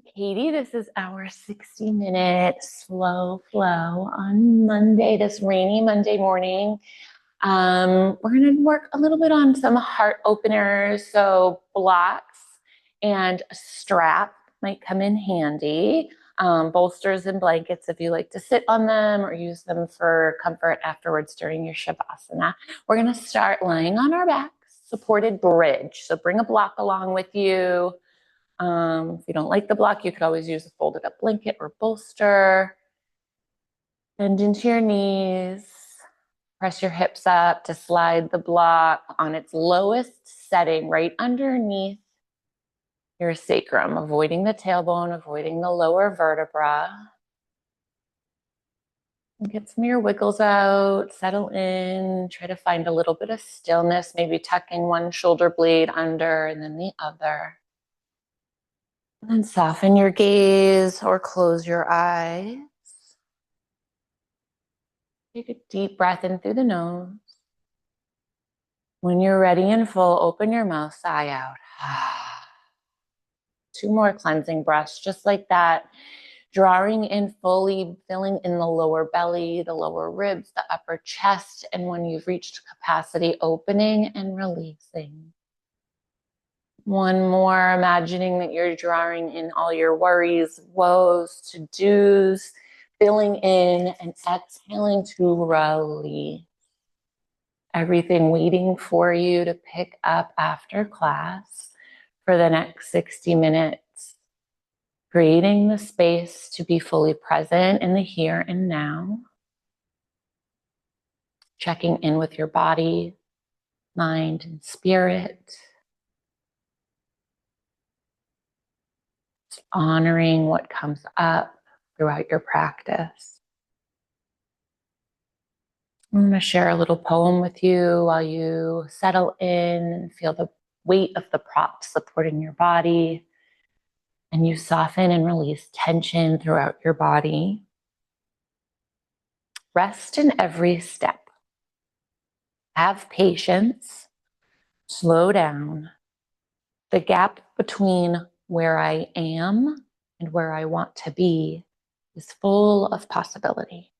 Katie. This is our 60-minute slow flow on Monday, this rainy Monday morning. We're going to work a little bit on some heart openers. So blocks and a strap might come in handy. Bolsters and blankets if you like to sit on them or use them for comfort afterwards during your Shavasana. We're going to start lying on our backs, supported bridge. So bring a block along with you. If you don't like the block, you could always use a folded up blanket or bolster. Bend into your knees. Press your hips up to slide the block on its lowest setting right underneath your sacrum, avoiding the tailbone, avoiding the lower vertebra. And get some of your wiggles out, settle in, try to find a little bit of stillness, maybe tucking one shoulder blade under and then the other. And then soften your gaze or close your eyes. Take a deep breath in through the nose. When you're ready and full, open your mouth, sigh out. 2 more cleansing breaths, just like that. Drawing in fully, filling in the lower belly, the lower ribs, the upper chest. And when you've reached capacity, opening and releasing. One more, imagining that you're drawing in all your worries, woes, to-dos, filling in and exhaling to release. Everything waiting for you to pick up after class for the next 60 minutes. Creating the space to be fully present in the here and now. Checking in with your body, mind, and spirit. Honoring what comes up throughout your practice. I'm going to share a little poem with you while you settle in and feel the weight of the props supporting your body, and you soften and release tension throughout your body. Rest in every step. Have patience. Slow down. The gap between where I am and where I want to be is full of possibility.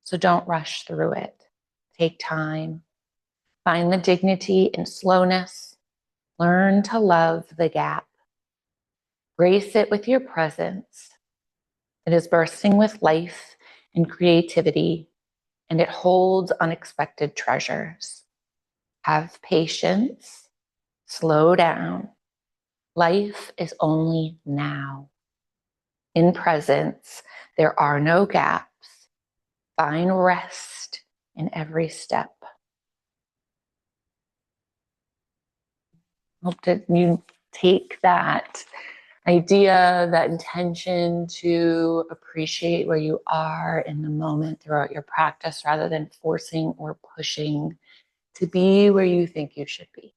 So don't rush through it. Take time. Find the dignity in slowness. Learn to love the gap. Grace it with your presence. It is bursting with life and creativity, and it holds unexpected treasures. Have patience. Slow down. Life is only now. In presence, there are no gaps. Find rest in every step. Hope that you take that idea, that intention to appreciate where you are in the moment throughout your practice rather than forcing or pushing to be where you think you should be.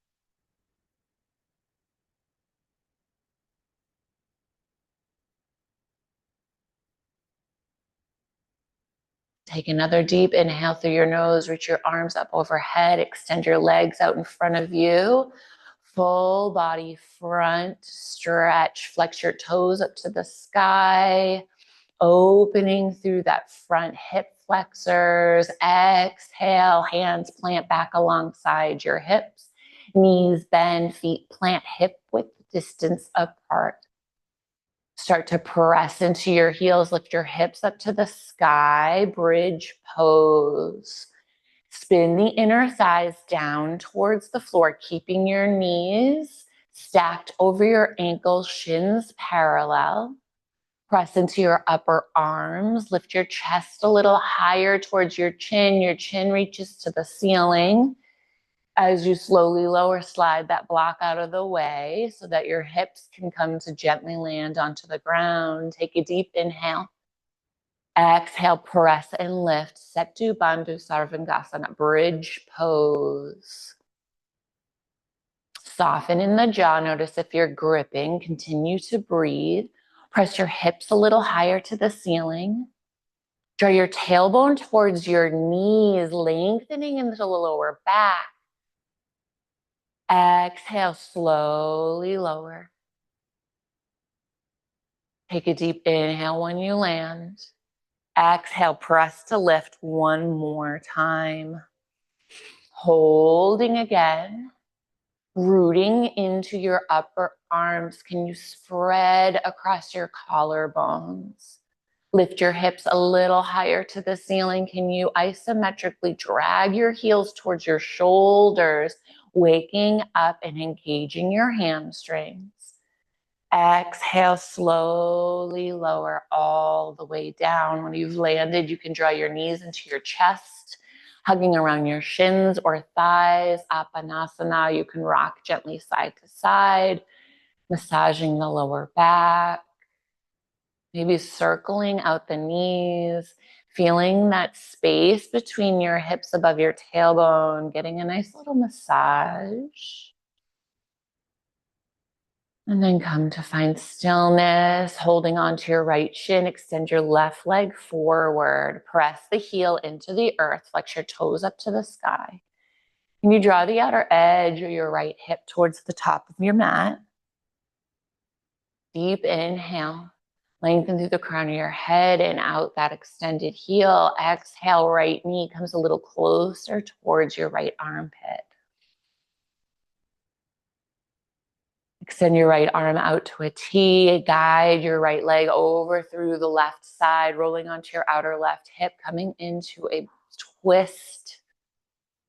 Take another deep inhale through your nose, reach your arms up overhead, extend your legs out in front of you. Full body front stretch, flex your toes up to the sky, opening through that front hip flexors. Exhale, hands plant back alongside your hips. Knees bend, feet plant hip width distance apart. Start to press into your heels, lift your hips up to the sky, bridge pose. Spin the inner thighs down towards the floor, keeping your knees stacked over your ankles, shins parallel. Press into your upper arms, lift your chest a little higher towards your chin reaches to the ceiling. As you slowly lower, slide that block out of the way so that your hips can come to gently land onto the ground. Take a deep inhale. Exhale, press and lift. Setu Bandhu Sarvangasana, bridge pose. Soften in the jaw. Notice if you're gripping. Continue to breathe. Press your hips a little higher to the ceiling. Draw your tailbone towards your knees, lengthening into the lower back. Exhale, slowly lower. Take a deep inhale when you land. Exhale, press to lift one more time. Holding again. Rooting into your upper arms. Can you spread across your collarbones? Lift your hips a little higher to the ceiling. Can you isometrically drag your heels towards your shoulders, waking up and engaging your hamstrings? Exhale, slowly lower all the way down. When you've landed, you can draw your knees into your chest, hugging around your shins or thighs. Apanasana, you can rock gently side to side, massaging the lower back. Maybe circling out the knees, feeling that space between your hips above your tailbone, getting a nice little massage. And then come to find stillness, holding onto your right shin. Extend your left leg forward. Press the heel into the earth. Flex your toes up to the sky. Can you draw the outer edge of your right hip towards the top of your mat? Deep inhale. Lengthen through the crown of your head and out that extended heel. Exhale, right knee comes a little closer towards your right armpit. Extend your right arm out to a T. Guide your right leg over through the left side, rolling onto your outer left hip, coming into a twist.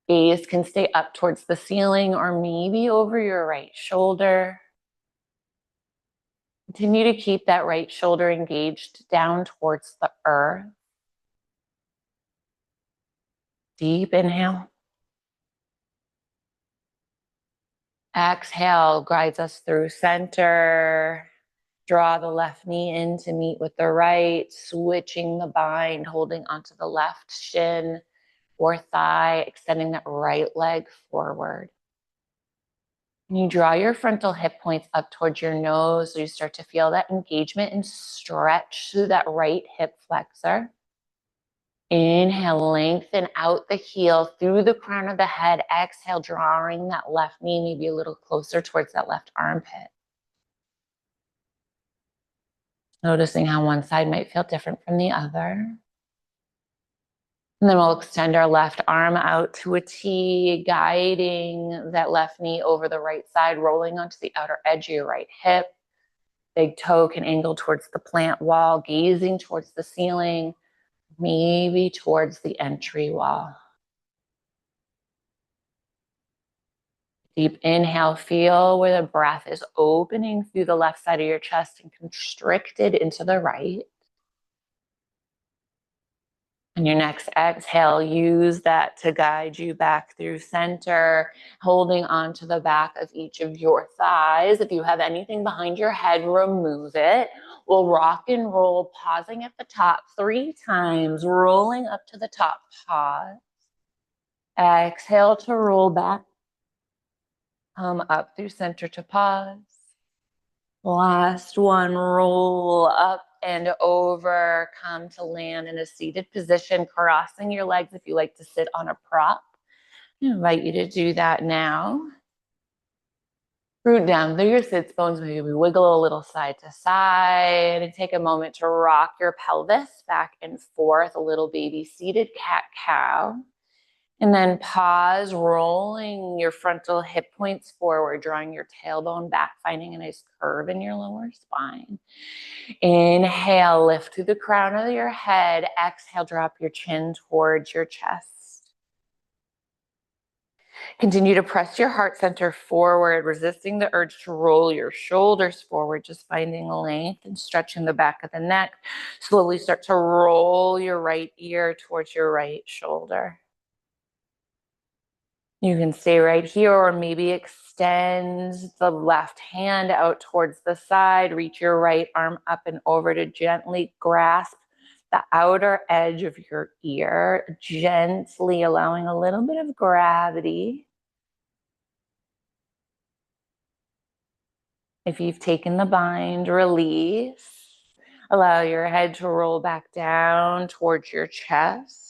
Gaze can stay up towards the ceiling or maybe over your right shoulder. Continue to keep that right shoulder engaged down towards the earth. Deep inhale. Exhale, guides us through center. Draw the left knee in to meet with the right, switching the bind, holding onto the left shin or thigh, extending that right leg forward. And you draw your frontal hip points up towards your nose, so you start to feel that engagement and stretch through that right hip flexor. Inhale, lengthen out the heel through the crown of the head. Exhale, drawing that left knee maybe a little closer towards that left armpit. Noticing how one side might feel different from the other. And then we'll extend our left arm out to a T, guiding that left knee over the right side, rolling onto the outer edge of your right hip. Big toe can angle towards the plant wall, gazing towards the ceiling, maybe towards the entry wall. Deep inhale, feel where the breath is opening through the left side of your chest and constricted into the right. And your next exhale, use that to guide you back through center, holding onto the back of each of your thighs. If you have anything behind your head, remove it. We'll rock and roll, pausing at the top 3 times, rolling up to the top, pause. Exhale to roll back. Come up through center to pause. Last one, roll up and over, come to land in a seated position, crossing your legs if you like to sit on a prop. I invite you to do that now. Root down through your sits bones, maybe we wiggle a little side to side and take a moment to rock your pelvis back and forth, a little baby seated cat-cow. And then pause, rolling your frontal hip points forward, drawing your tailbone back, finding a nice curve in your lower spine. Inhale, lift through the crown of your head. Exhale, drop your chin towards your chest. Continue to press your heart center forward, resisting the urge to roll your shoulders forward, just finding length and stretching the back of the neck. Slowly start to roll your right ear towards your right shoulder. You can stay right here or maybe extend the left hand out towards the side. Reach your right arm up and over to gently grasp the outer edge of your ear, gently allowing a little bit of gravity. If you've taken the bind, release. Allow your head to roll back down towards your chest.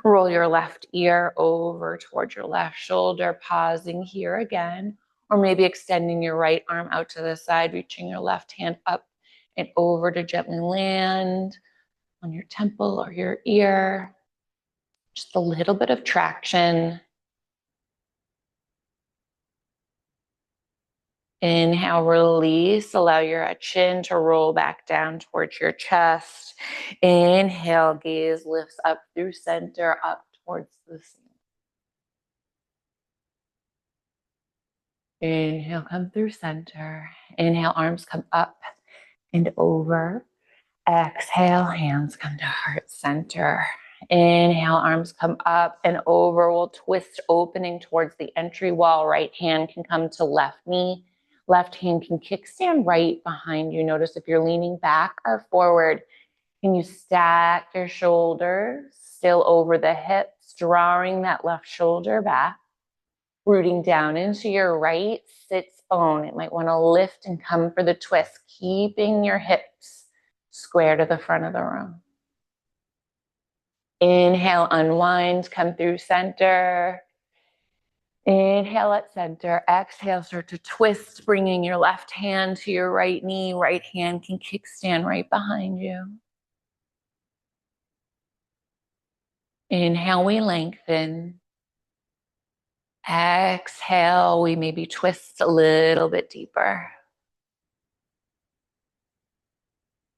Roll your left ear over towards your left shoulder, pausing here again, or maybe extending your right arm out to the side, reaching your left hand up and over to gently land on your temple or your ear. Just a little bit of traction. Inhale, release. Allow your chin to roll back down towards your chest. Inhale, gaze lifts up through center, up towards the ceiling. Inhale, come through center. Inhale, arms come up and over. Exhale, hands come to heart center. Inhale, arms come up and over. We'll twist, opening towards the entry wall. Right hand can come to left knee. Left hand can kickstand right behind you. Notice if you're leaning back or forward, can you stack your shoulders still over the hips, drawing that left shoulder back, rooting down into your right sits bone. It might want to lift and come for the twist, keeping your hips square to the front of the room. Inhale, unwind, come through center. Inhale at center. Exhale, start to twist, bringing your left hand to your right knee. Right hand can kickstand right behind you. Inhale, we lengthen. Exhale, we maybe twist a little bit deeper.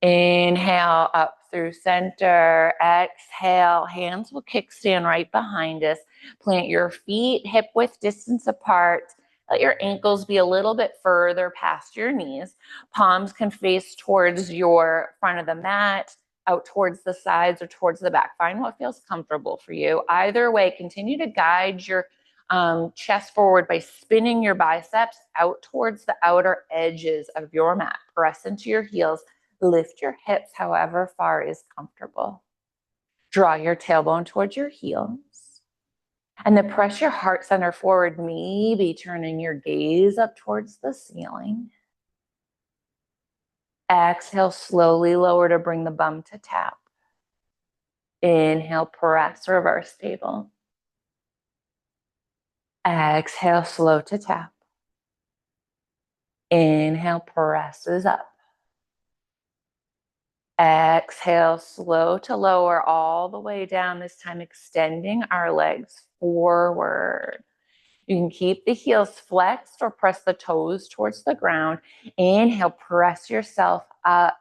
Inhale, up through center. Exhale, hands will kickstand right behind us. Plant your feet hip width distance apart. Let your ankles be a little bit further past your knees. Palms can face towards your front of the mat, out towards the sides or towards the back. Find what feels comfortable for you. Either way, continue to guide your chest forward by spinning your biceps out towards the outer edges of your mat. Press into your heels. Lift your hips however far is comfortable. Draw your tailbone towards your heels. And then press your heart center forward, maybe turning your gaze up towards the ceiling. Exhale, slowly lower to bring the bum to tap. Inhale, press, reverse table. Exhale, slow to tap. Inhale, presses up. Exhale, slow to lower all the way down, this time extending our legs forward. You can keep the heels flexed or press the toes towards the ground. Inhale, press yourself up.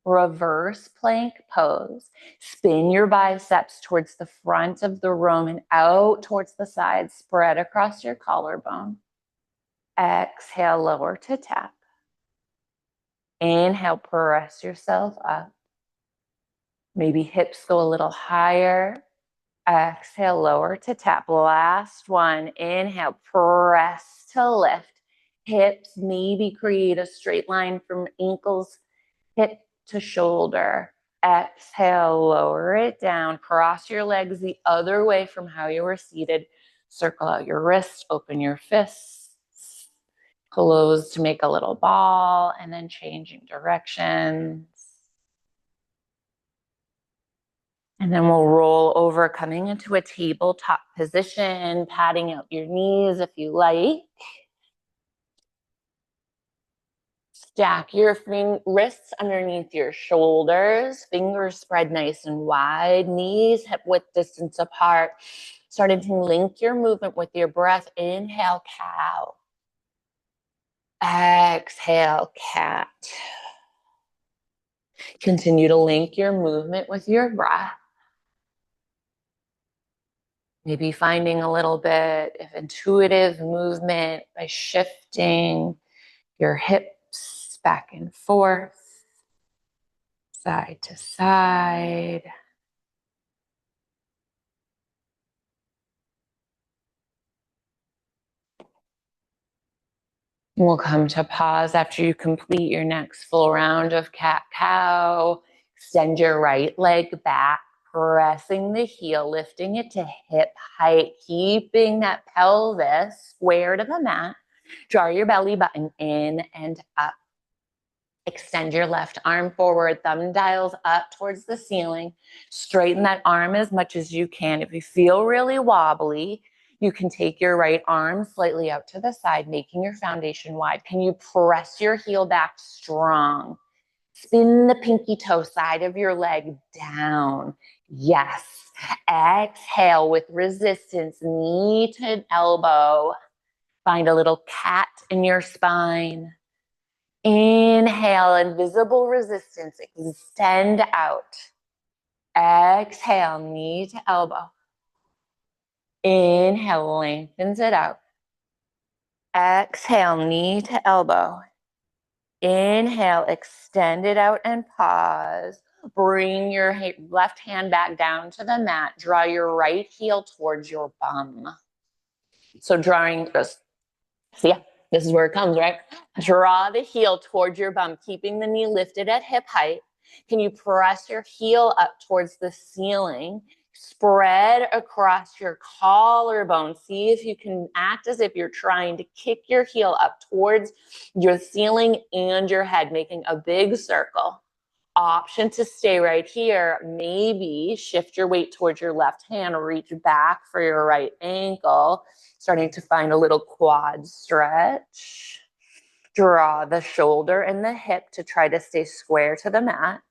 Reverse plank pose. Spin your biceps towards the front of the room and out towards the sides. Spread across your collarbone. Exhale, lower to tap. Inhale, press yourself up. Maybe hips go a little higher. Exhale, lower to tap. Last one. Inhale, press to lift. Hips maybe create a straight line from ankles, hip to shoulder. Exhale, lower it down. Cross your legs the other way from how you were seated. Circle out your wrists, open your fists. Close to make a little ball, and then changing directions. And then we'll roll over, coming into a tabletop position, patting out your knees if you like. Stack your wrists underneath your shoulders, fingers spread nice and wide, knees hip width distance apart. Starting to link your movement with your breath. Inhale, cow. Exhale, cat. Continue to link your movement with your breath. Maybe finding a little bit of intuitive movement by shifting your hips back and forth, side to side. We'll come to pause after you complete your next full round of cat-cow. Extend your right leg back, pressing the heel, lifting it to hip height, keeping that pelvis square to the mat. Draw your belly button in and up. Extend your left arm forward, thumb dials up towards the ceiling. Straighten that arm as much as you can. If you feel really wobbly, you can take your right arm slightly out to the side, making your foundation wide. Can you press your heel back strong? Spin the pinky toe side of your leg down. Yes. Exhale with resistance, knee to elbow. Find a little cat in your spine. Inhale, invisible resistance, extend out. Exhale, knee to elbow. Inhale, lengthens it out. Exhale, knee to elbow. Inhale, extend it out and pause. Bring your left hand back down to the mat. Draw your right heel towards your bum. So drawing this. So yeah, this is where it comes, right? Draw the heel towards your bum, keeping the knee lifted at hip height. Can you press your heel up towards the ceiling? Spread across your collarbone. See if you can act as if you're trying to kick your heel up towards your ceiling and your head, making a big circle. Option to stay right here. Maybe shift your weight towards your left hand, reach back for your right ankle, starting to find a little quad stretch. Draw the shoulder and the hip to try to stay square to the mat.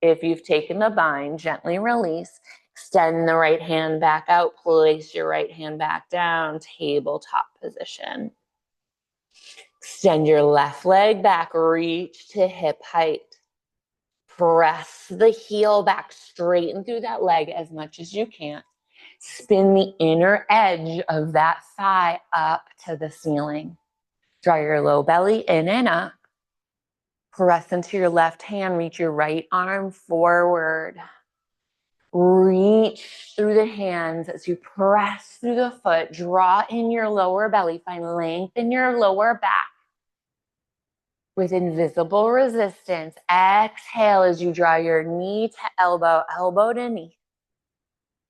If you've taken the bind, gently release. Extend the right hand back out. Place your right hand back down. Tabletop position. Extend your left leg back. Reach to hip height. Press the heel back, straighten through that leg as much as you can. Spin the inner edge of that thigh up to the ceiling. Draw your low belly in and up. Press into your left hand, reach your right arm forward. Reach through the hands as you press through the foot. Draw in your lower belly, find length in your lower back. With invisible resistance, exhale as you draw your knee to elbow, elbow to knee.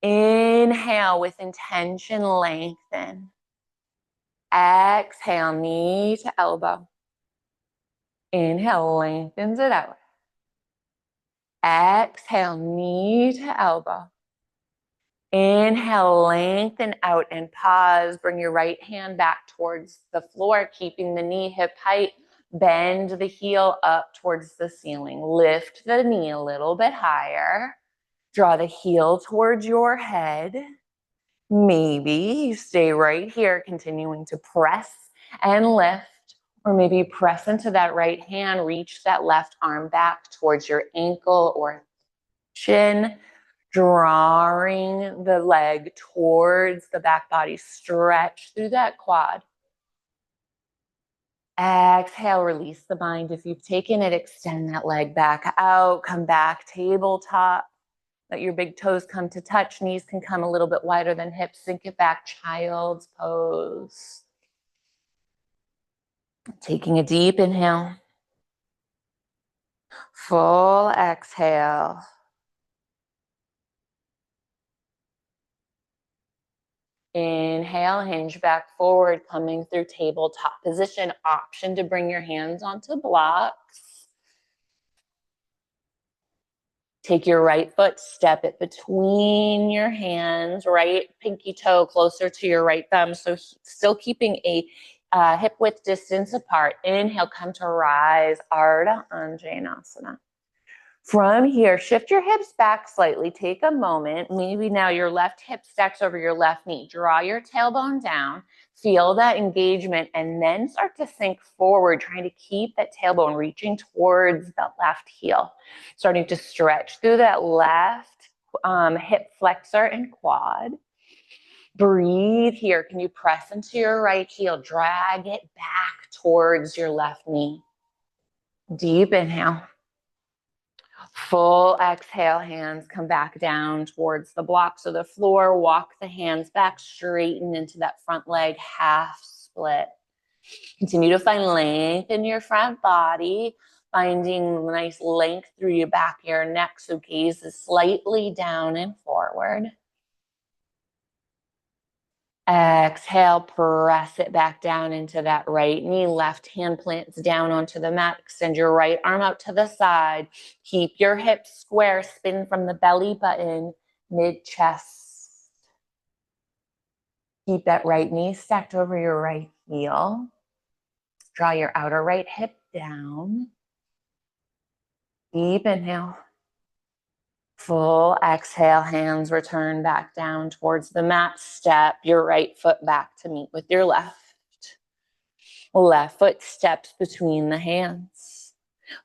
Inhale with intention, lengthen. Exhale, knee to elbow. Inhale, lengthens it out. Exhale, knee to elbow. Inhale, lengthen out and pause. Bring your right hand back towards the floor, keeping the knee hip height. Bend the heel up towards the ceiling. Lift the knee a little bit higher. Draw the heel towards your head. Maybe you stay right here, continuing to press and lift. Or maybe press into that right hand. Reach that left arm back towards your ankle or shin. Drawing the leg towards the back body. Stretch through that quad. Exhale, release the mind. If you've taken it, extend that leg back out. Come back, tabletop. Let your big toes come to touch. Knees can come a little bit wider than hips. Sink it back, child's pose. Taking a deep inhale. Full exhale. Inhale, hinge back forward, coming through tabletop position. Option to bring your hands onto blocks. Take your right foot, step it between your hands, right pinky toe closer to your right thumb. So still keeping a hip width distance apart. Inhale, come to rise, Ardha Anjaneyasana. From here, shift your hips back slightly. Take a moment. Maybe now your left hip stacks over your left knee. Draw your tailbone down. Feel that engagement and then start to sink forward, trying to keep that tailbone reaching towards the left heel. Starting to stretch through that left hip flexor and quad. Breathe here. Can you press into your right heel? Drag it back towards your left knee. Deep inhale. Full exhale, hands come back down towards the blocks of the floor. Walk the hands back, straighten into that front leg, half split. Continue to find length in your front body, finding nice length through your back, your neck, so gaze is slightly down and forward. Exhale, press it back down into that right knee. Left hand plants down onto the mat. Extend your right arm out to the side. Keep your hips square. Spin from the belly button, mid-chest. Keep that right knee stacked over your right heel. Draw your outer right hip down. Deep inhale. Full exhale, hands return back down towards the mat. Step your right foot back to meet with your left. Left foot steps between the hands.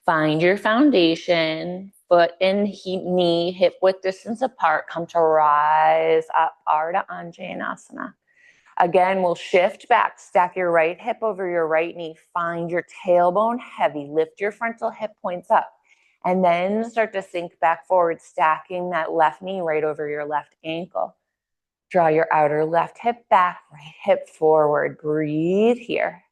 Find your foundation. Foot and knee hip width distance apart. Come to rise up, Ardha Anjaneyasana. Again, we'll shift back. Stack your right hip over your right knee. Find your tailbone heavy. Lift your frontal hip points up. And then start to sink back forward, stacking that left knee right over your left ankle. Draw your outer left hip back, right hip forward. Breathe here.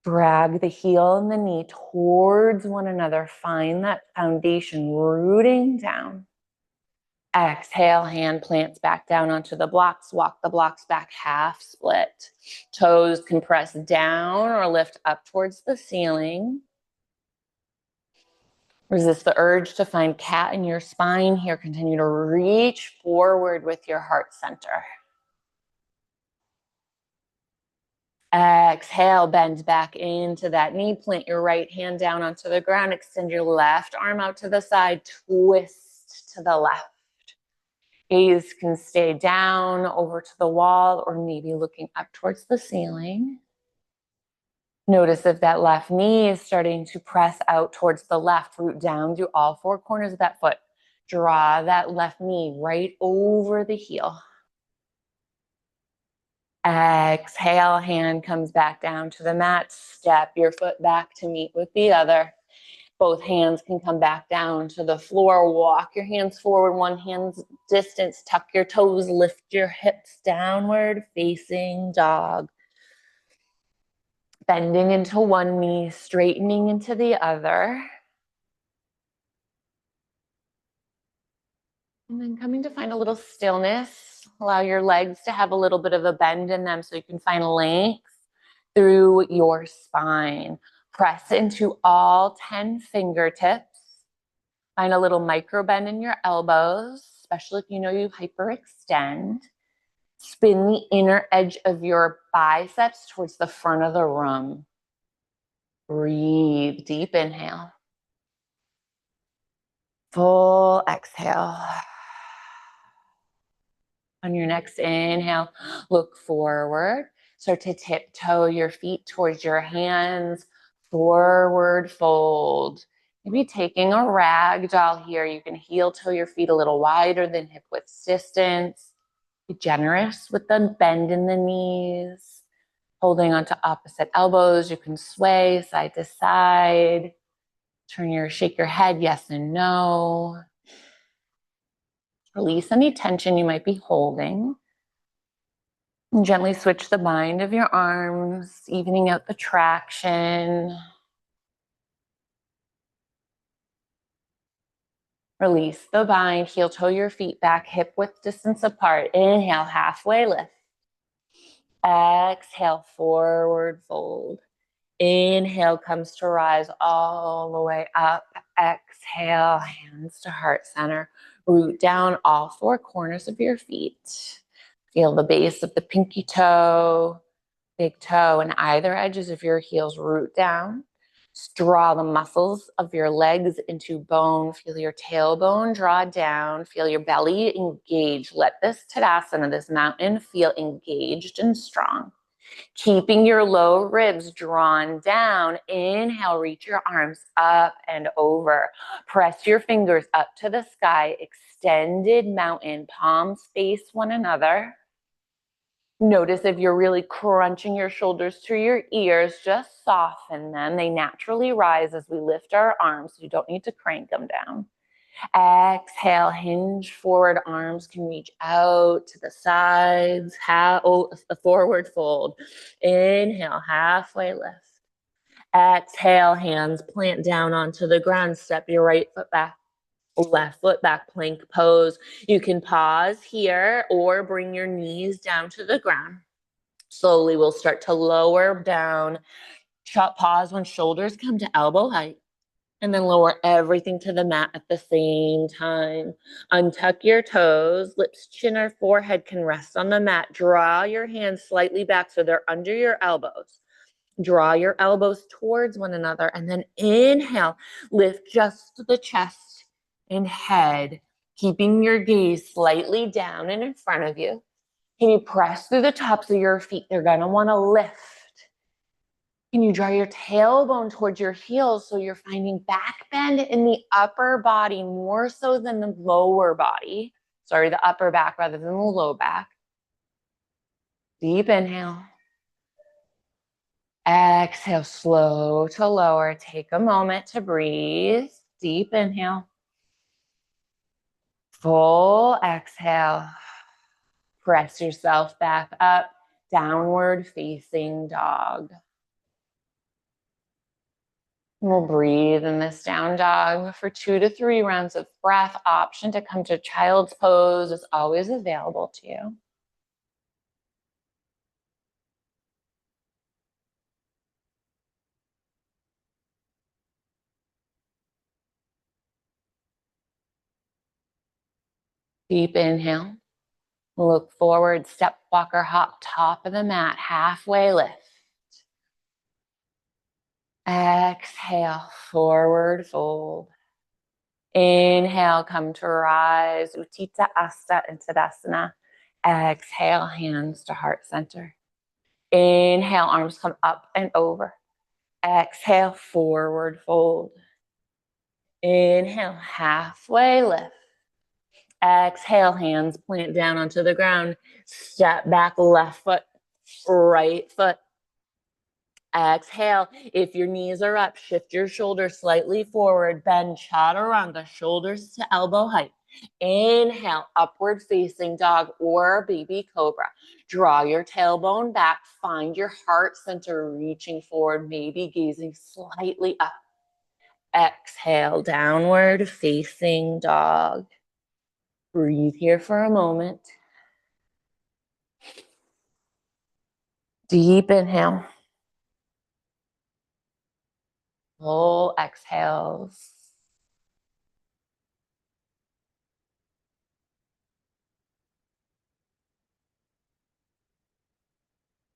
Drag the heel and the knee towards one another. Find that foundation rooting down. Exhale, hand plants back down onto the blocks. Walk the blocks back, half split. Toes can press down or lift up towards the ceiling. Resist the urge to find cat in your spine here. Continue to reach forward with your heart center. Exhale, bend back into that knee. Plant your right hand down onto the ground. Extend your left arm out to the side. Twist to the left. Gaze can stay down over to the wall or maybe looking up towards the ceiling. Notice if that left knee is starting to press out towards the left. Root down through all four corners of that foot. Draw that left knee right over the heel. Exhale, hand comes back down to the mat. Step your foot back to meet with the other. Both hands can come back down to the floor. Walk your hands forward, one hand's distance. Tuck your toes, lift your hips downward, facing dog. Bending into one knee, straightening into the other. And then coming to find a little stillness. Allow your legs to have a little bit of a bend in them so you can find length through your spine. Press into all 10 fingertips. Find a little micro bend in your elbows, especially if you know you hyperextend. Spin the inner edge of your biceps towards the front of the room. Breathe, deep inhale. Full exhale. On your next inhale, look forward. Start to tiptoe your feet towards your hands. Forward fold. Maybe taking a rag doll here. You can heel toe your feet a little wider than hip width distance. Be generous with the bend in the knees. Holding onto opposite elbows. You can sway side to side. Shake your head yes and no. Release any tension you might be holding. And gently switch the bind of your arms, evening out the traction. Release the bind, heel toe your feet back, hip width distance apart. Inhale, halfway lift. Exhale, forward fold. Inhale comes to rise all the way up. Exhale, hands to heart center. Root down all four corners of your feet. Feel the base of the pinky toe, big toe, and either edges of your heels root down. Draw the muscles of your legs into bone. Feel your tailbone draw down. Feel your belly engage. Let this Tadasana, this mountain, feel engaged and strong. Keeping your low ribs drawn down. Inhale, reach your arms up and over. Press your fingers up to the sky. Extended mountain, palms face one another. Notice if you're really crunching your shoulders to your ears, just soften them. They naturally rise as we lift our arms. You don't need to crank them down. Exhale, hinge forward. Arms can reach out to the sides. A forward fold. Inhale, halfway lift. Exhale, hands plant down onto the ground. Step your right foot back. Left foot back, plank pose. You can pause here or bring your knees down to the ground. Slowly, we'll start to lower down. Pause when shoulders come to elbow height. And then lower everything to the mat at the same time. Untuck your toes. Lips, chin, or forehead can rest on the mat. Draw your hands slightly back so they're under your elbows. Draw your elbows towards one another and then inhale, lift just the chest and head, keeping your gaze slightly down and in front of you. Can you press through the tops of your feet? They're gonna wanna lift. Can you draw your tailbone towards your heels so you're finding back bend in the upper body more so than the lower body? Sorry, the upper back rather than the low back. Deep inhale. Exhale, slow to lower. Take a moment to breathe. Deep inhale. Full exhale. Press yourself back up. Downward facing dog. We'll breathe in this down dog for 2 to 3 rounds of breath. Option to come to child's pose is always available to you. Deep inhale. Look forward, step, walk, or hop, top of the mat, halfway lift. Exhale, forward fold. Inhale, come to rise, Utthita Hasta and Tadasana. Exhale, hands to heart center. Inhale, arms come up and over. Exhale, forward fold. Inhale, halfway lift. Exhale, hands plant down onto the ground. Step back, left foot, right foot. Exhale. If your knees are up, shift your shoulders slightly forward. Bend chaturanga, shoulders to elbow height. Inhale, upward facing dog or baby cobra. Draw your tailbone back. Find your heart center reaching forward, maybe gazing slightly up. Exhale, downward facing dog. Breathe here for a moment. Deep inhale. Full exhales.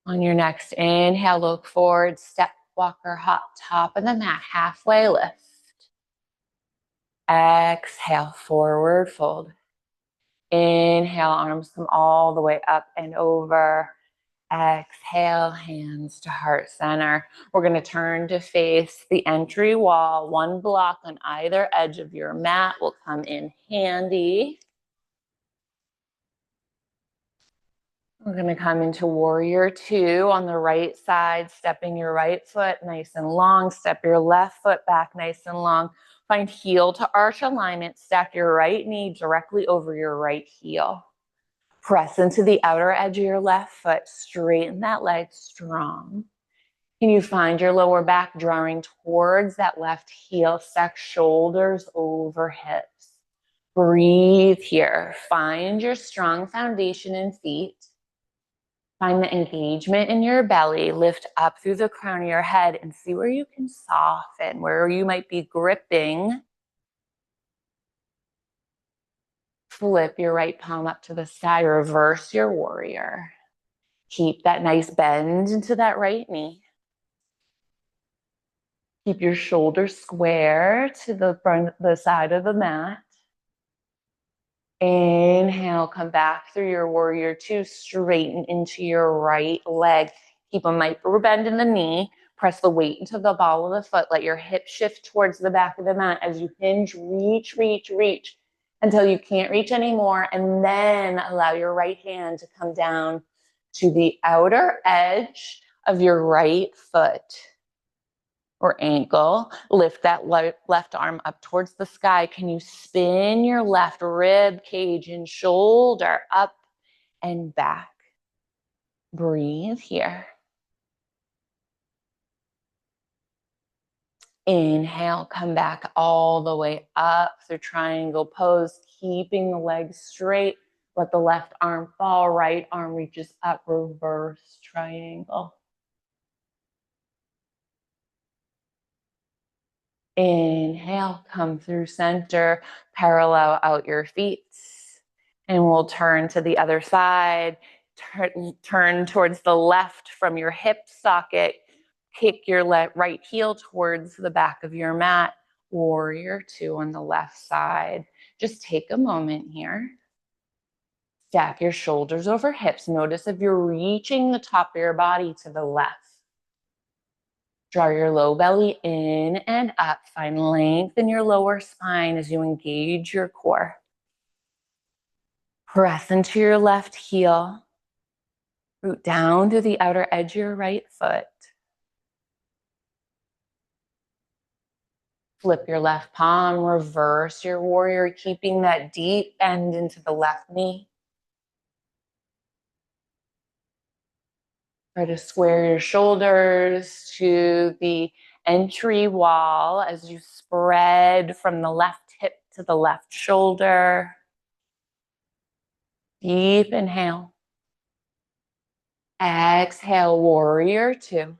On your next inhale, look forward, step, walk, or hop, top of the mat, halfway lift. Exhale, forward fold. Inhale, arms come all the way up and over. Exhale, hands to heart center. We're going to turn to face the entry wall. One block on either edge of your mat will come in handy. We're going to come into warrior two on the right side, stepping your right foot nice and long. Step your left foot back nice and long. Find heel to arch alignment. Stack your right knee directly over your right heel. Press into the outer edge of your left foot. Straighten that leg strong. Can you find your lower back drawing towards that left heel? Stack shoulders over hips. Breathe here. Find your strong foundation in feet. Find the engagement in your belly. Lift up through the crown of your head and see where you can soften, where you might be gripping. Flip your right palm up to the sky. Reverse your warrior. Keep that nice bend into that right knee. Keep your shoulders square to the front, the side of the mat. Inhale, come back through your warrior two, straighten into your right leg. Keep a micro bend in the knee. Press the weight into the ball of the foot. Let your hip shift towards the back of the mat as you hinge, reach, reach, reach until you can't reach anymore. And then allow your right hand to come down to the outer edge of your right foot or ankle. Lift that left arm up towards the sky. Can you spin your left rib cage and shoulder up and back? Breathe here. Inhale, come back all the way up through triangle pose, keeping the legs straight. Let the left arm fall, right arm reaches up, reverse triangle. Inhale, come through center, parallel out your feet. And we'll turn to the other side. Turn towards the left from your hip socket. Kick your right heel towards the back of your mat. Warrior two on the left side. Just take a moment here. Stack your shoulders over hips. Notice if you're reaching the top of your body to the left. Draw your low belly in and up. Find length in your lower spine as you engage your core. Press into your left heel. Root down to the outer edge of your right foot. Flip your left palm, reverse your warrior, keeping that deep bend into the left knee. Try to square your shoulders to the entry wall as you spread from the left hip to the left shoulder. Deep inhale. Exhale, warrior two.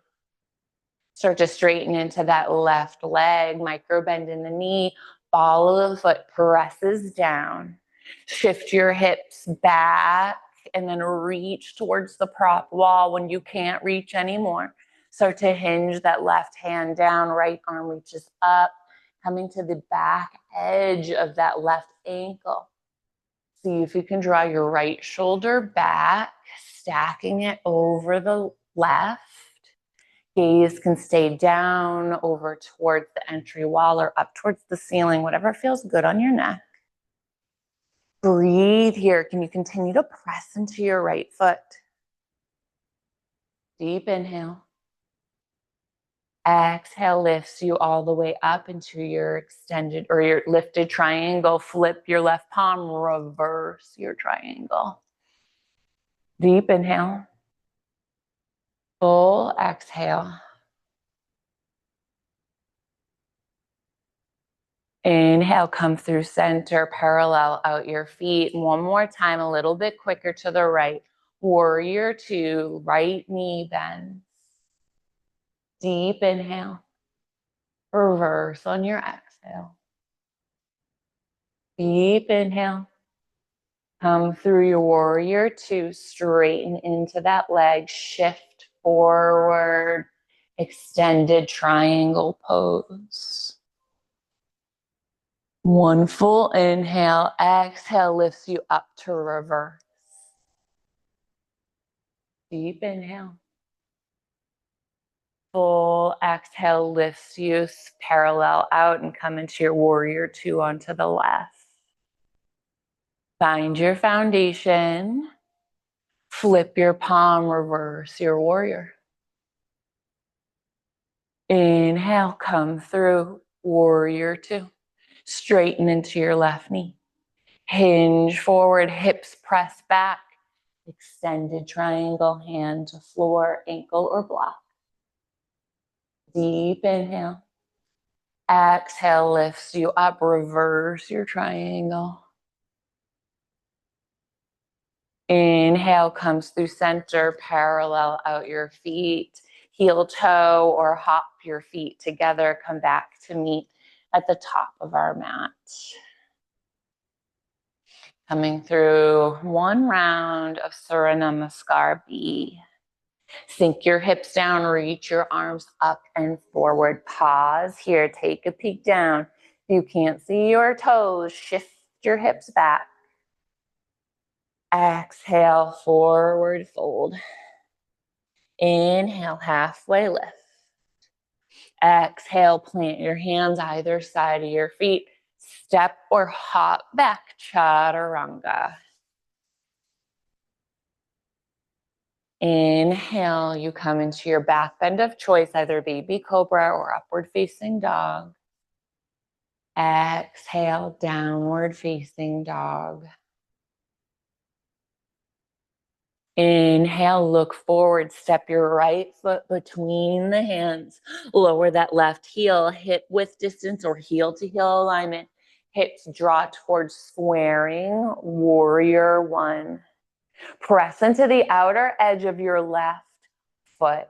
Start to straighten into that left leg, micro bend in the knee, ball of the foot presses down. Shift your hips back and then reach towards the prop wall when you can't reach anymore. Start to hinge that left hand down, right arm reaches up, coming to the back edge of that left ankle. See if you can draw your right shoulder back, stacking it over the left. Gaze can stay down over towards the entry wall or up towards the ceiling, whatever feels good on your neck. Breathe here. Can you continue to press into your right foot? Deep inhale. Exhale lifts you all the way up into your extended or your lifted triangle. Flip your left palm, reverse your triangle. Deep inhale. Full exhale. Inhale, come through center, parallel out your feet. One more time, a little bit quicker to the right. Warrior two, right knee bends. Deep inhale. Reverse on your exhale. Deep inhale. Come through your warrior two, straighten into that leg, shift forward, extended triangle pose. One full inhale, exhale lifts you up to reverse. Deep inhale. Full exhale lifts you parallel out and come into your warrior two onto the left. Find your foundation. Flip your palm, reverse your warrior. Inhale, come through, warrior two. Straighten into your left knee. Hinge forward, hips press back. Extended triangle, hand to floor, ankle or block. Deep inhale. Exhale lifts you up, reverse your triangle. Inhale comes through center, parallel out your feet. Heel toe or hop your feet together. Come back to meet at the top of our mat. Coming through one round of Surya Namaskar B. Sink your hips down, reach your arms up and forward. Pause here, take a peek down. If you can't see your toes, shift your hips back. Exhale, forward fold. Inhale, halfway lift. Exhale, plant your hands either side of your feet. Step or hop back, chaturanga. Inhale, you come into your back bend of choice, either baby cobra or upward facing dog. Exhale, downward facing dog. Inhale, look forward, step your right foot between the hands. Lower that left heel, hip width distance or heel to heel alignment. Hips draw towards squaring, warrior one. Press into the outer edge of your left foot.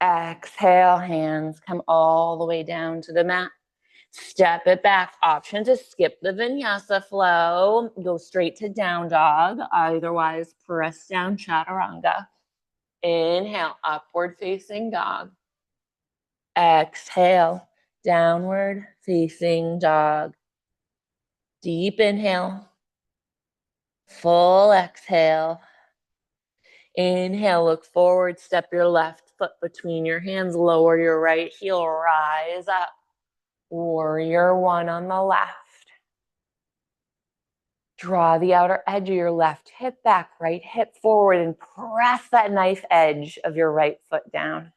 Exhale, hands come all the way down to the mat. Step it back. Option to skip the vinyasa flow. Go straight to down dog. Otherwise, press down chaturanga. Inhale, upward facing dog. Exhale, downward facing dog. Deep inhale. Full exhale. Inhale, look forward, step your left foot between your hands, lower your right heel, rise up. Warrior one on the left. Draw the outer edge of your left hip back, right hip forward, and press that knife edge of your right foot down.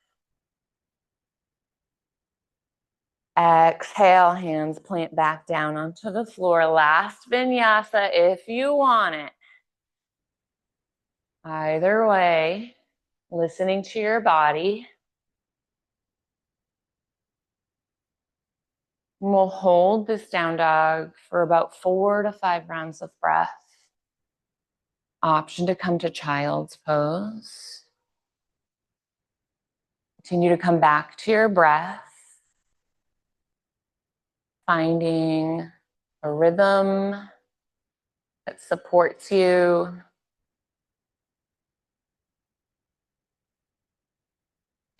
Exhale, hands plant back down onto the floor. Last vinyasa if you want it. Either way, listening to your body. We'll hold this down dog for about 4 to 5 rounds of breath. Option to come to child's pose. Continue to come back to your breath, finding a rhythm that supports you.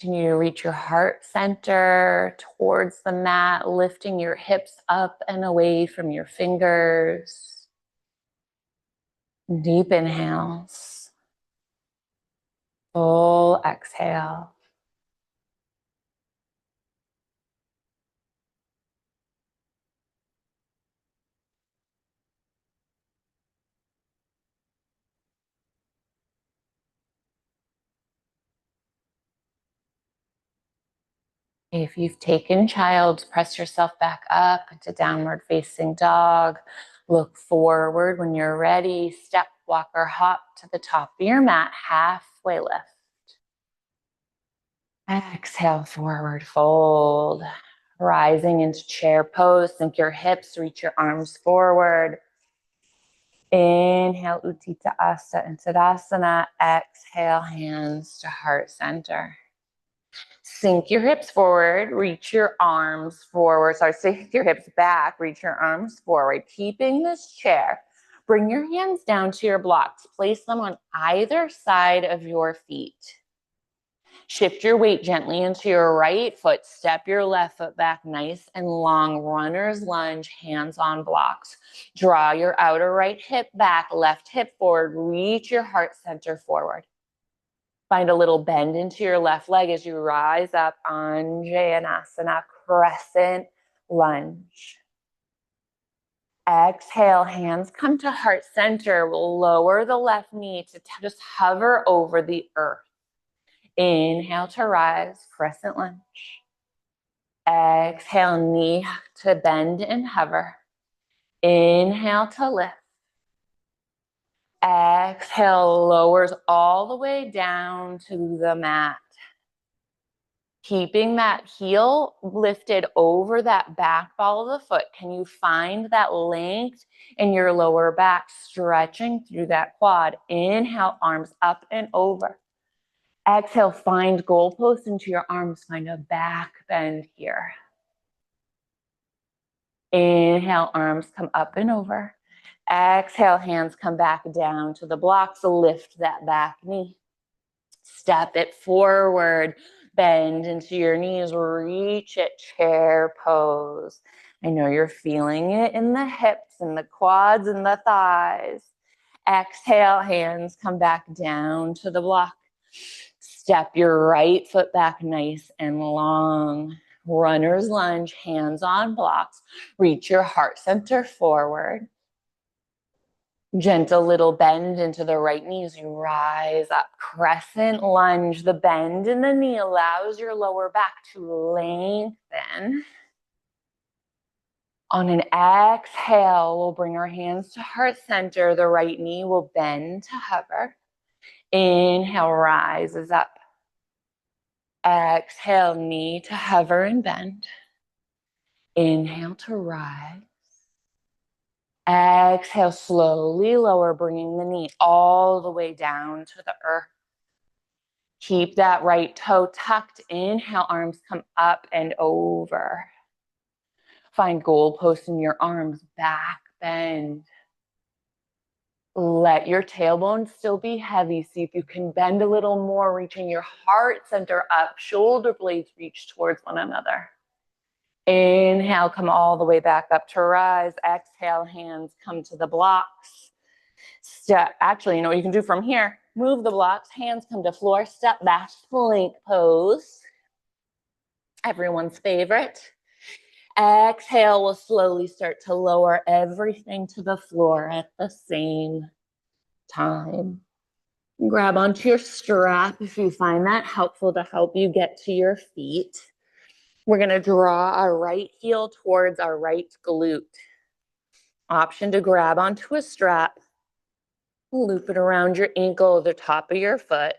Continue to reach your heart center towards the mat, lifting your hips up and away from your fingers. Deep inhales. Full exhale. If you've taken child, press yourself back up into downward facing dog. Look forward when you're ready. Step, walk, or hop to the top of your mat. Halfway lift. Exhale, forward fold. Rising into chair pose. Sink your hips, reach your arms forward. Inhale, Utthita Asta and Tadasana. Exhale, hands to heart center. Sink your hips forward, reach your arms forward. Sorry, sink your hips back, reach your arms forward. Keeping this chair, bring your hands down to your blocks. Place them on either side of your feet. Shift your weight gently into your right foot. Step your left foot back nice and long. Runner's lunge, hands on blocks. Draw your outer right hip back, left hip forward. Reach your heart center forward. Find a little bend into your left leg as you rise up, Anjaneyasana, crescent lunge. Exhale, hands come to heart center. We'll lower the left knee to just hover over the earth. Inhale to rise, crescent lunge. Exhale, knee to bend and hover. Inhale to lift. Exhale, lowers all the way down to the mat. Keeping that heel lifted over that back ball of the foot. Can you find that length in your lower back, stretching through that quad? Inhale, arms up and over. Exhale, find goalposts into your arms. Find a back bend here. Inhale, arms come up and over. Exhale, hands come back down to the blocks. Lift that back knee. Step it forward. Bend into your knees. Reach it, chair pose. I know you're feeling it in the hips and the quads and the thighs. Exhale, hands come back down to the block. Step your right foot back nice and long. Runner's lunge, hands on blocks. Reach your heart center forward. Gentle little bend into the right knee as you rise up. Crescent lunge. The bend in the knee allows your lower back to lengthen. On an exhale, we'll bring our hands to heart center. The right knee will bend to hover. Inhale, rises up. Exhale, knee to hover and bend. Inhale to rise. Exhale, slowly lower, bringing the knee all the way down to the earth. Keep that right toe tucked. Inhale, arms come up and over. Find goalposts in your arms, back bend. Let your tailbone still be heavy. See if you can bend a little more, reaching your heart center up, shoulder blades reach towards one another. Inhale, come all the way back up to rise. Exhale, hands come to the blocks. Actually, you know what you can do from here? Move the blocks, hands come to floor, step back, plank pose. Everyone's favorite. Exhale, we'll slowly start to lower everything to the floor at the same time. Grab onto your strap if you find that helpful to help you get to your feet. We're going to draw our right heel towards our right glute. Option to grab onto a strap, loop it around your ankle, the top of your foot.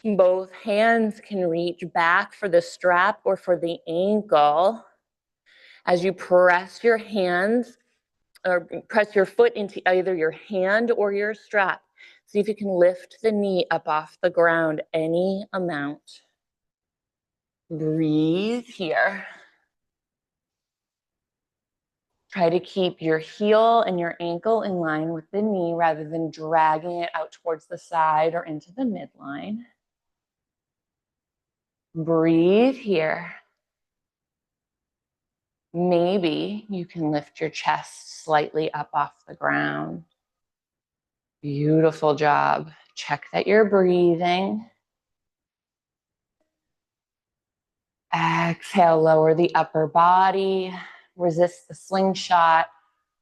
Both hands can reach back for the strap or for the ankle. As you press your hands or press your foot into either your hand or your strap, see if you can lift the knee up off the ground any amount. Breathe here. Try to keep your heel and your ankle in line with the knee rather than dragging it out towards the side or into the midline. Breathe here. Maybe you can lift your chest slightly up off the ground. Beautiful job. Check that you're breathing. Exhale, lower the upper body. Resist the slingshot.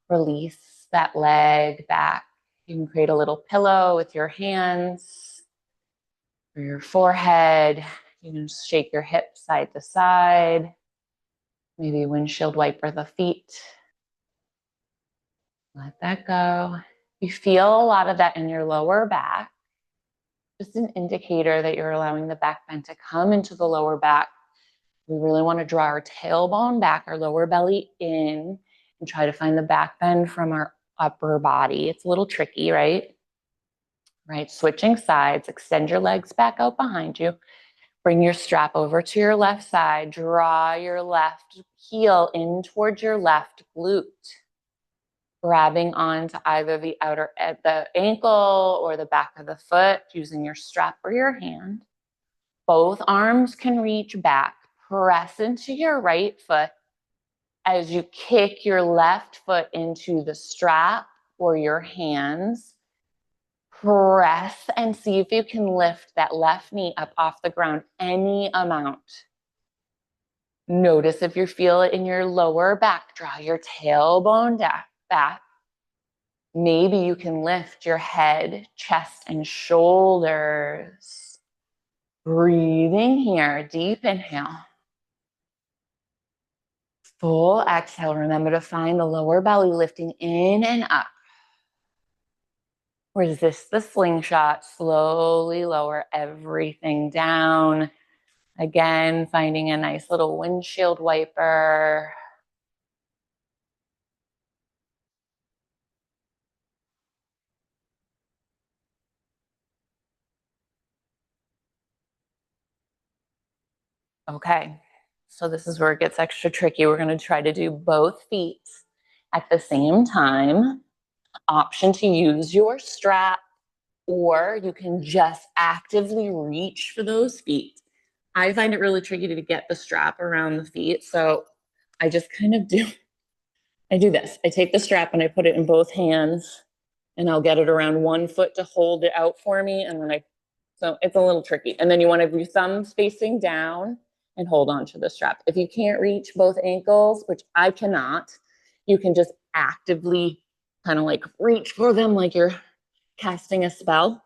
Release that leg back. You can create a little pillow with your hands or your forehead. You can just shake your hips side to side. Maybe windshield wiper the feet. Let that go. You feel a lot of that in your lower back. Just an indicator that you're allowing the back bend to come into the lower back. We really want to draw our tailbone back, our lower belly in, and try to find the back bend from our upper body. It's a little tricky, right? Right, switching sides, extend your legs back out behind you. Bring your strap over to your left side. Draw your left heel in towards your left glute. Grabbing onto either the the ankle or the back of the foot using your strap or your hand. Both arms can reach back. Press into your right foot as you kick your left foot into the strap or your hands. Press and see if you can lift that left knee up off the ground any amount. Notice if you feel it in your lower back. Draw your tailbone back. Maybe you can lift your head, chest, and shoulders. Breathing here, deep inhale. Full exhale. Remember to find the lower belly lifting in and up. Resist the slingshot. Slowly lower everything down. Again, finding a nice little windshield wiper. Okay, so this is where it gets extra tricky. We're going to try to do both feet at the same time. Option to use your strap, or you can just actively reach for those feet. I find it really tricky to get the strap around the feet, so I just kind of I do this. I take the strap and I put it in both hands, and I'll get it around one foot to hold it out for me, and then so it's a little tricky. And then you want to have your thumbs facing down and hold on to the strap. If you can't reach both ankles, which I cannot, you can just actively kind of like reach for them like you're casting a spell.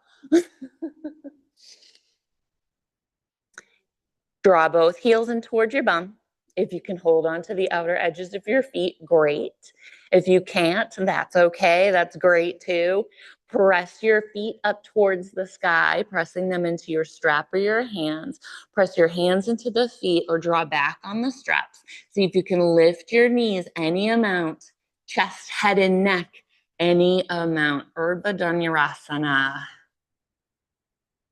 Draw both heels in towards your bum. If you can hold on to the outer edges of your feet, great. If you can't, that's okay. That's great too. Press your feet up towards the sky, pressing them into your strap or your hands. Press your hands into the feet or draw back on the straps. See if you can lift your knees any amount, chest, head, and neck, any amount. Urdhva Dhanurasana.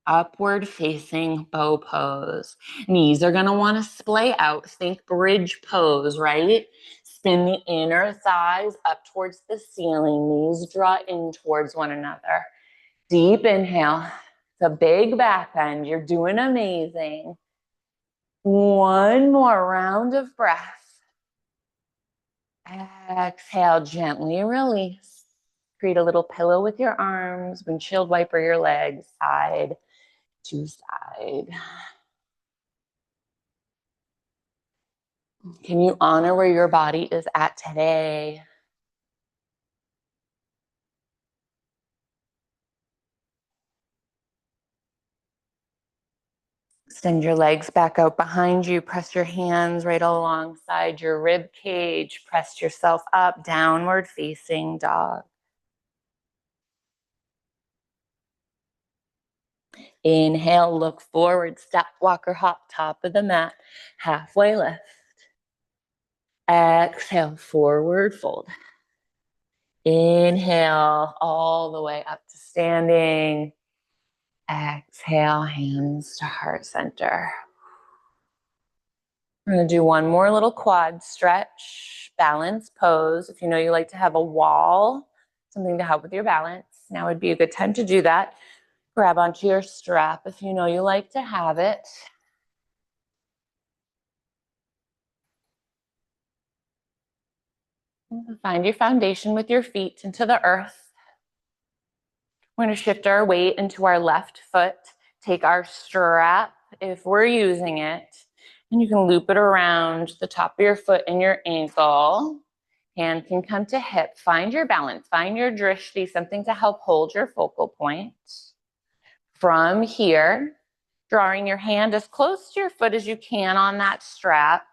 Upward facing bow pose. Knees are going to want to splay out. Think bridge pose, right? Spin the inner thighs up towards the ceiling. Knees draw in towards one another. Deep inhale. It's a big back bend. You're doing amazing. One more round of breath. Exhale, gently release. Create a little pillow with your arms, windshield wiper your legs, side to side. Can you honor where your body is at today? Extend your legs back out behind you. Press your hands right alongside your rib cage. Press yourself up, downward facing dog. Inhale, look forward, step, walk, or hop, top of the mat, halfway lift. Exhale, forward fold. Inhale, all the way up to standing. Exhale, hands to heart center. We're going to do one more little quad stretch, balance pose. If you know you like to have a wall, something to help with your balance, now would be a good time to do that. Grab onto your strap if you know you like to have it. Find your foundation with your feet into the earth. We're going to shift our weight into our left foot. Take our strap if we're using it, and you can loop it around the top of your foot and your ankle. Hand can come to hip. Find your balance. Find your drishti, something to help hold your focal point. From here, drawing your hand as close to your foot as you can on that strap.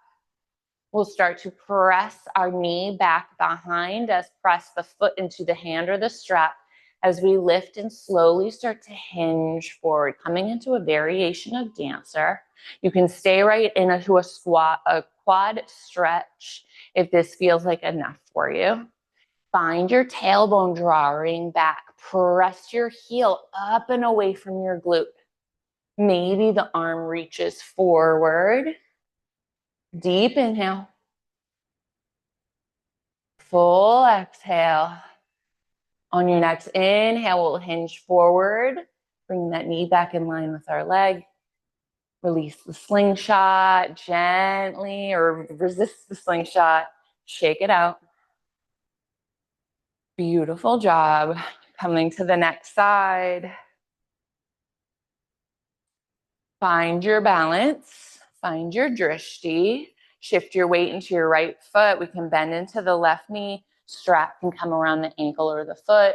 We'll start to press our knee back behind us, press the foot into the hand or the strap as we lift and slowly start to hinge forward, coming into a variation of dancer. You can stay right into a squat, a quad stretch if this feels like enough for you. Find your tailbone drawing back. Press your heel up and away from your glute. Maybe the arm reaches forward. Deep inhale. Full exhale. On your next inhale, we'll hinge forward. Bring that knee back in line with our leg. Release the slingshot gently, or resist the slingshot. Shake it out. Beautiful job. Coming to the next side. Find your balance. Find your drishti. Shift your weight into your right foot. We can bend into the left knee. Strap can come around the ankle or the foot.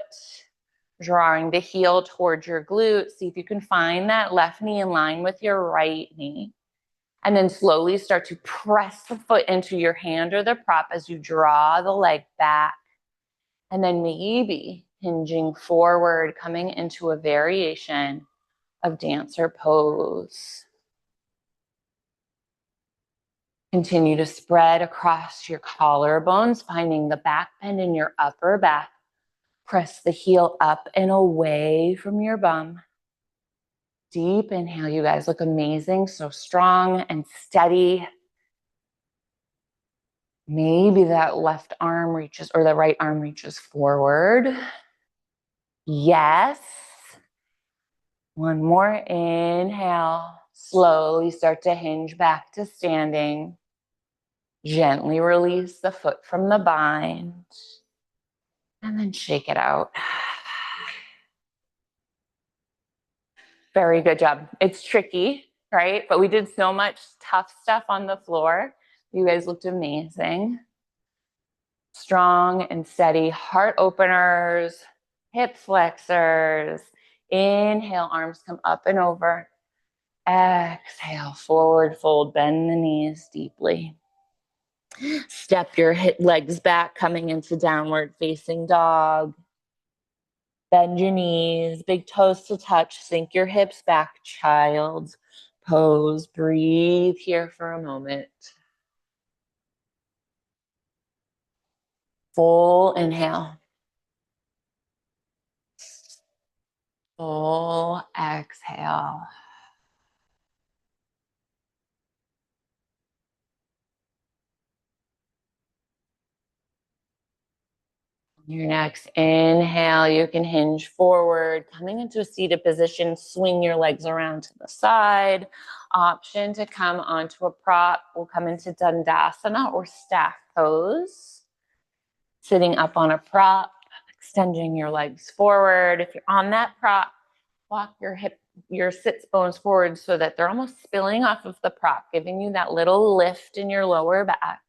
Drawing the heel towards your glute. See if you can find that left knee in line with your right knee. And then slowly start to press the foot into your hand or the prop as you draw the leg back. And then maybe hinging forward, coming into a variation of dancer pose. Continue to spread across your collarbones, finding the back bend in your upper back. Press the heel up and away from your bum. Deep inhale, you guys look amazing, so strong and steady. Maybe that left arm reaches, or the right arm reaches forward. Yes. One more inhale. Slowly start to hinge back to standing. Gently release the foot from the bind. And then shake it out. Very good job. It's tricky, right? But we did so much tough stuff on the floor. You guys looked amazing. Strong and steady heart openers, hip flexors. Inhale, arms come up and over. Exhale, forward fold, bend the knees deeply. Step your legs back, coming into downward facing dog. Bend your knees, big toes to touch, sink your hips back, child's pose. Breathe here for a moment. Full inhale. Full exhale. Your next inhale, you can hinge forward, coming into a seated position, swing your legs around to the side. Option to come onto a prop. We'll come into Dandasana or staff pose. Sitting up on a prop, extending your legs forward. If you're on that prop, walk your sits bones forward so that they're almost spilling off of the prop, giving you that little lift in your lower back.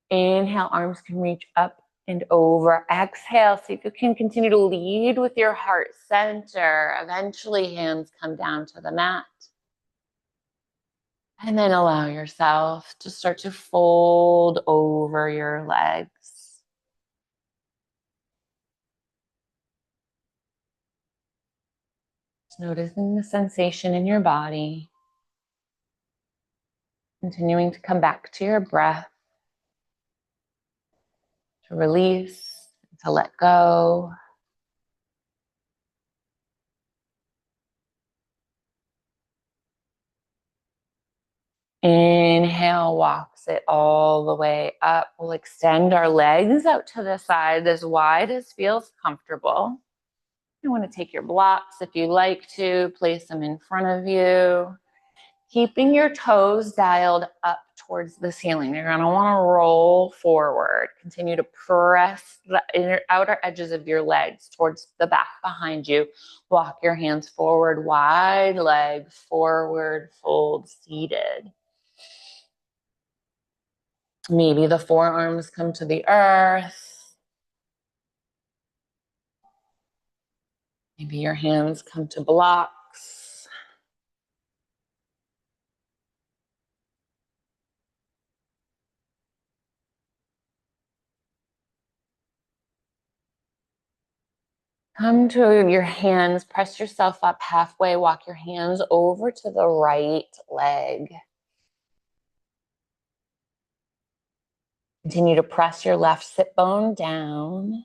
Inhale, arms can reach up and over. Exhale, see if you can continue to lead with your heart center. Eventually, hands come down to the mat. And then allow yourself to start to fold over your legs. Just noticing the sensation in your body. Continuing to come back to your breath. To release, to let go. Inhale, walks it all the way up. We'll extend our legs out to the side as wide as feels comfortable. You want to take your blocks if you like to, place them in front of you. Keeping your toes dialed up towards the ceiling. You're going to want to roll forward. Continue to press the outer edges of your legs towards the back behind you. Walk your hands forward, wide legs forward, fold seated. Maybe the forearms come to the earth. Maybe your hands come to blocks. Come to your hands, press yourself up halfway, walk your hands over to the right leg. Continue to press your left sit bone down.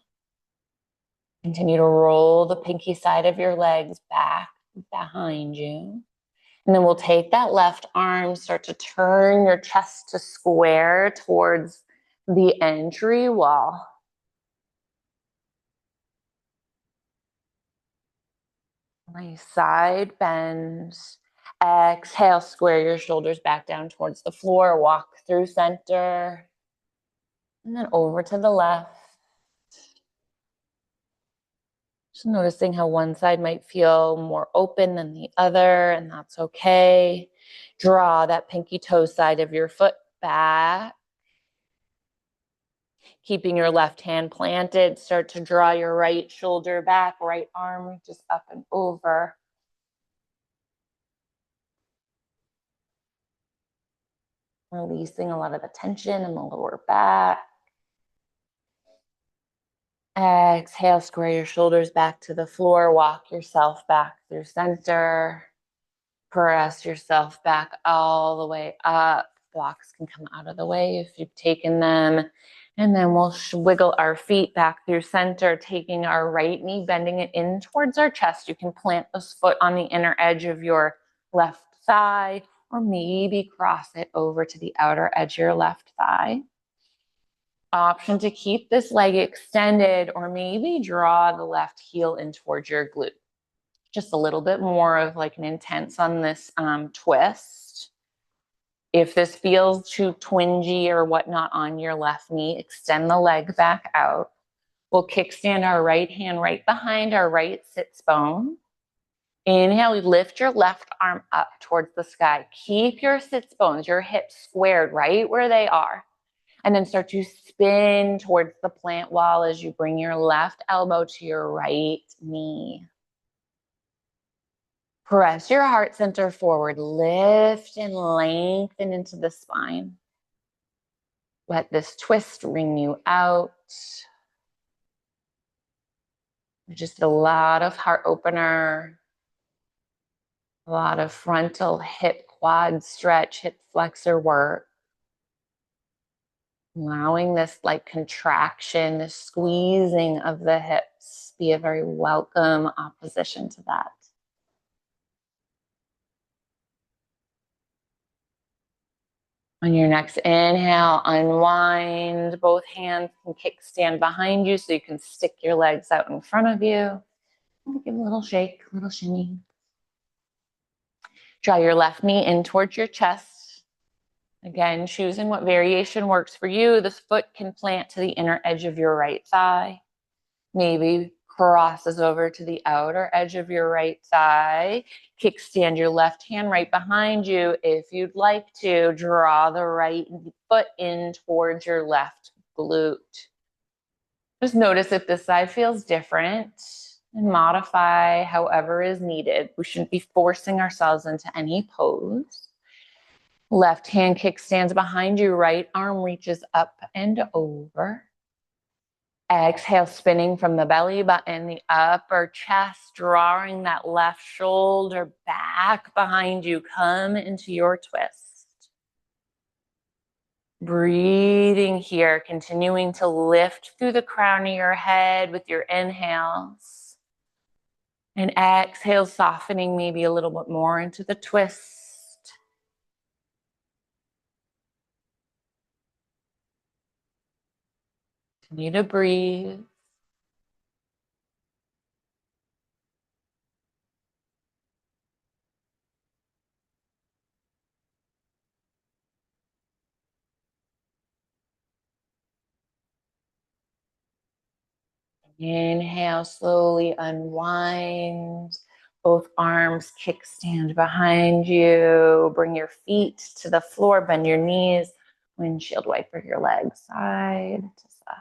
Continue to roll the pinky side of your legs back behind you. And then we'll take that left arm, start to turn your chest to square towards the entry wall. Nice side bend. Exhale, square your shoulders back down towards the floor. Walk through center. And then over to the left. Just noticing how one side might feel more open than the other, and that's okay. Draw that pinky toe side of your foot back. Keeping your left hand planted, start to draw your right shoulder back, right arm reaches up and over. Releasing a lot of the tension in the lower back. Exhale, square your shoulders back to the floor. Walk yourself back through center. Press yourself back all the way up. Blocks can come out of the way if you've taken them. And then we'll wiggle our feet back through center, taking our right knee, bending it in towards our chest. You can plant this foot on the inner edge of your left thigh, or maybe cross it over to the outer edge of your left thigh. Option to keep this leg extended, or maybe draw the left heel in towards your glute. Just a little bit more of like an intense on this twist. If this feels too twingy or whatnot on your left knee, extend the leg back out. We'll kickstand our right hand right behind our right sits bone. Inhale, lift your left arm up towards the sky. Keep your sits bones, your hips squared right where they are. And then start to spin towards the plant wall as you bring your left elbow to your right knee. Press your heart center forward. Lift and lengthen into the spine. Let this twist wring you out. Just a lot of heart opener. A lot of frontal hip quad stretch, hip flexor work. Allowing this like contraction, this squeezing of the hips be a very welcome opposition to that. On your next inhale, unwind. Both hands can kickstand behind you so you can stick your legs out in front of you. Give a little shake, a little shimmy. Draw your left knee in towards your chest. Again, choosing what variation works for you. This foot can plant to the inner edge of your right thigh. Maybe crosses over to the outer edge of your right thigh. Kickstand your left hand right behind you. If you'd like to, draw the right foot in towards your left glute. Just notice if this side feels different and modify however is needed. We shouldn't be forcing ourselves into any pose. Left hand kickstands behind you, right arm reaches up and over. Exhale, spinning from the belly button, the upper chest, drawing that left shoulder back behind you. Come into your twist. Breathing here, continuing to lift through the crown of your head with your inhales. And exhale, softening maybe a little bit more into the twist. Continue to breathe. Inhale, slowly unwind. Both arms kickstand behind you. Bring your feet to the floor, bend your knees. Windshield wiper your legs side to side.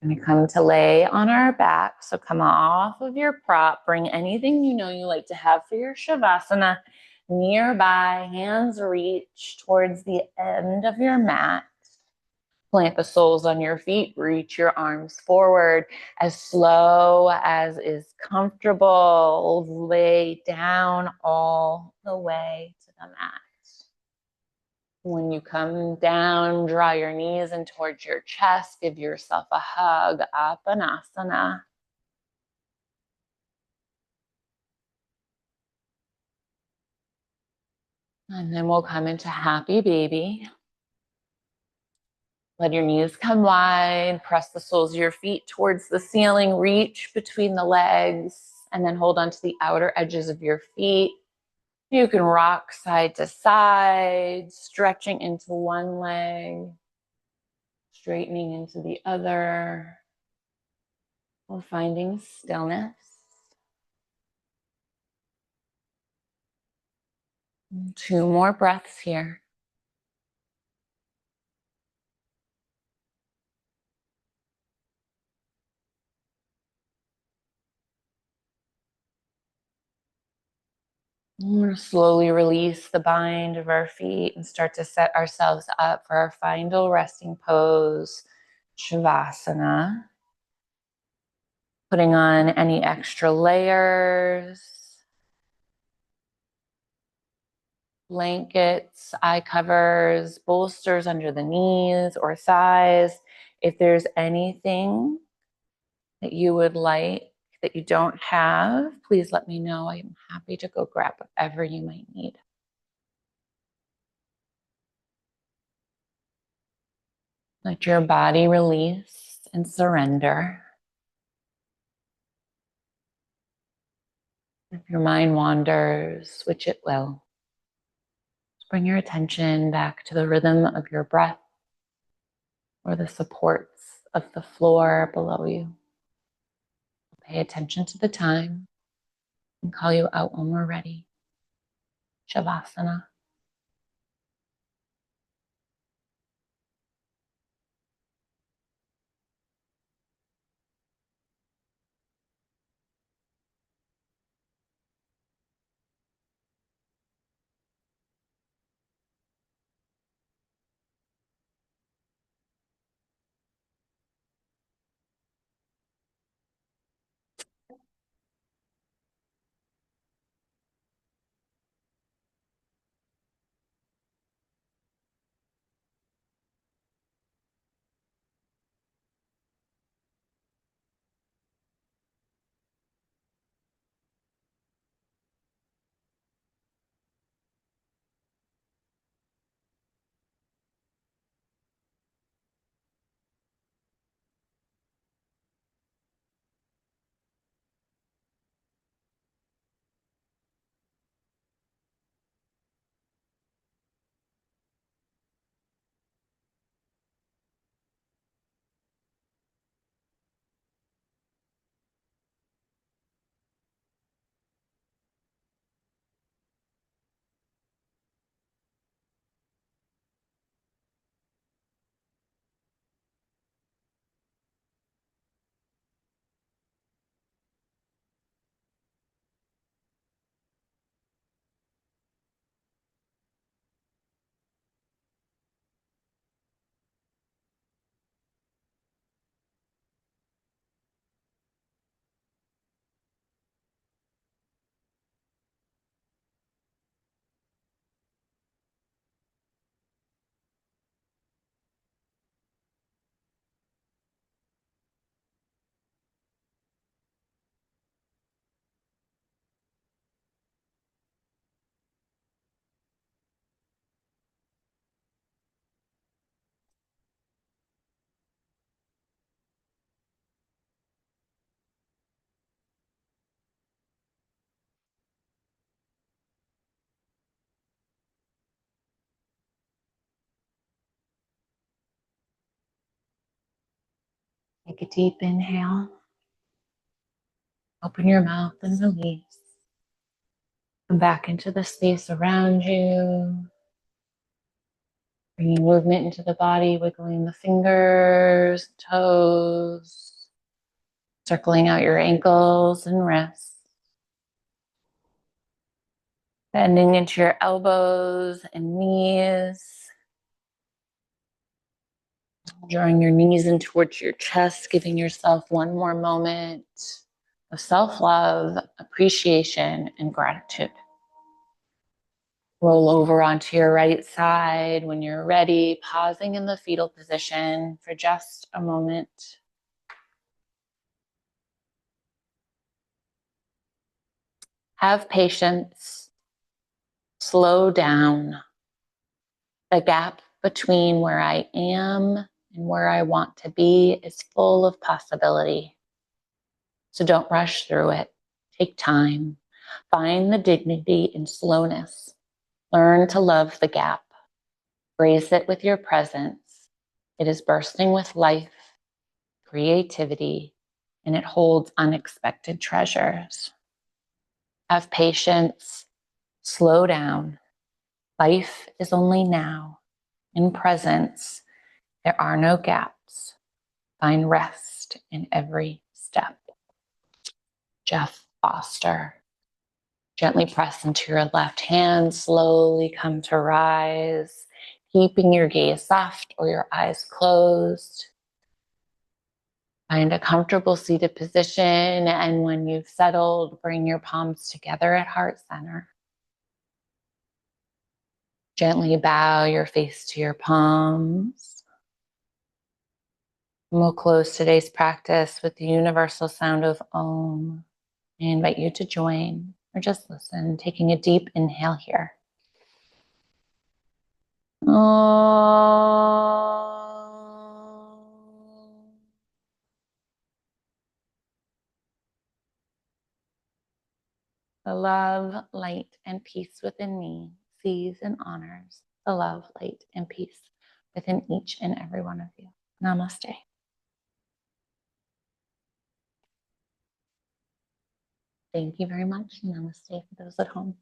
We're going to come to lay on our back. So come off of your prop. Bring anything you know you like to have for your Shavasana nearby. Hands reach towards the end of your mat. Plant the soles on your feet, reach your arms forward as slow as is comfortable. Lay down all the way to the mat. When you come down, draw your knees in towards your chest. Give yourself a hug, Apanasana. And then we'll come into Happy Baby. Let your knees come wide, press the soles of your feet towards the ceiling, reach between the legs, and then hold onto the outer edges of your feet. You can rock side to side, stretching into one leg, straightening into the other, while finding stillness. 2 more breaths here. We're going to slowly release the bind of our feet and start to set ourselves up for our final resting pose, Shavasana. Putting on any extra layers, blankets, eye covers, bolsters under the knees or thighs. If there's anything that you would like that you don't have, please let me know. I'm happy to go grab whatever you might need. Let your body release and surrender. If your mind wanders, which it will, just bring your attention back to the rhythm of your breath or the supports of the floor below you. Pay attention to the time and call you out when we're ready. Shavasana. Take a deep inhale. Open your mouth and release. Come back into the space around you. Bringing movement into the body, wiggling the fingers, toes, circling out your ankles and wrists. Bending into your elbows and knees. Drawing your knees in towards your chest, giving yourself one more moment of self-love, appreciation, and gratitude. Roll over onto your right side when you're ready, pausing in the fetal position for just a moment. Have patience. Slow down. The gap between where I am and where I want to be is full of possibility. So don't rush through it. Take time. Find the dignity in slowness. Learn to love the gap. Grace it with your presence. It is bursting with life, creativity, and it holds unexpected treasures. Have patience. Slow down. Life is only now. In presence, there are no gaps. Find rest in every step. Jeff Foster. Gently press into your left hand, slowly come to rise, keeping your gaze soft or your eyes closed. Find a comfortable seated position, and when you've settled, bring your palms together at heart center. Gently bow your face to your palms. And we'll close today's practice with the universal sound of Om. I invite you to join or just listen, taking a deep inhale here. Om. The love, light, and peace within me sees and honors the love, light, and peace within each and every one of you. Namaste. Thank you very much. Namaste for those at home.